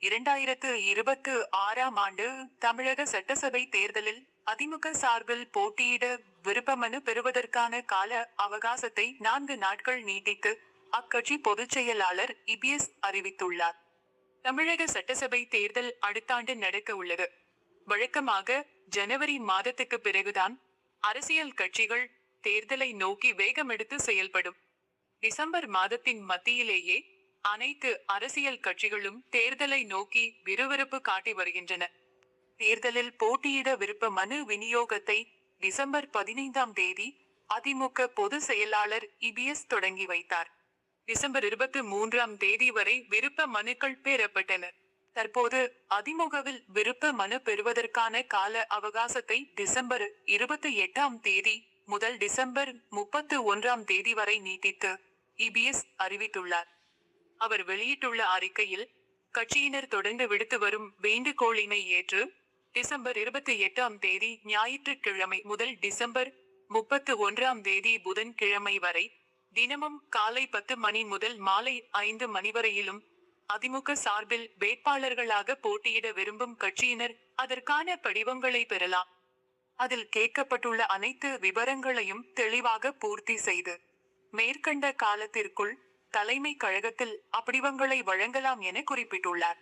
2026ஆம் ஆண்டு தமிழக சட்டசபை தேர்தலில் அதிமுக சார்பில் போட்டியிட விருப்பமனு பெறுவதற்கான கால அவகாசத்தை 4 நாட்கள் நீட்டித்து அக்கட்சி பொதுச் செயலாளர் இபிஎஸ் அறிவித்துள்ளார். தமிழக சட்டசபை தேர்தல் அடுத்த ஆண்டு நடக்க உள்ளது. வழக்கமாக ஜனவரி மாதத்துக்கு பிறகுதான் அரசியல் கட்சிகள் தேர்தலை நோக்கி வேகமெடுத்து செயல்படும். டிசம்பர் மாதத்தின் மத்தியிலேயே அனைத்து அரசியல் கட்சிகளும் தேர்தலை நோக்கி விறுவிறுப்பு காட்டி வருகின்றன. தேர்தலில் போட்டியிட விருப்ப மனு விநியோகத்தை டிசம்பர் 15ஆம் தேதி அதிமுக பொதுச் செயலாளர் இபிஎஸ் தொடங்கி வைத்தார். டிசம்பர் 23ஆம் தேதி வரை விருப்ப மனுக்கள் பெறப்பட்டன. தற்போது அதிமுகவில் விருப்ப மனு பெறுவதற்கான கால அவகாசத்தை டிசம்பர் 28ஆம் தேதி முதல் டிசம்பர் 31ஆம் தேதி வரை நீட்டித்து இபிஎஸ் அறிவித்துள்ளார். அவர் வெளியிட்டுள்ள அறிக்கையில், கட்சியினர் தொடர்ந்து விடுத்து வரும் வேண்டுகோளினை ஏற்று டிசம்பர் 28ஆம் தேதி ஞாயிற்றுக்கிழமை முதல் டிசம்பர் 31ஆம் தேதி புதன்கிழமை வரை தினமும் காலை 10 மணி முதல் மாலை 5 மணி வரையிலும் அதிமுக சார்பில் வேட்பாளர்களாக போட்டியிட விரும்பும் கட்சியினர் அதற்கான படிவங்களை பெறலாம். அதில் கேட்கப்பட்டுள்ள அனைத்து விவரங்களையும் தெளிவாக பூர்த்தி செய்து மேற்கண்ட காலத்திற்குள் தலைமை கழகத்தில் அப்படிவங்களை வழங்கலாம் என குறிப்பிட்டுள்ளார்.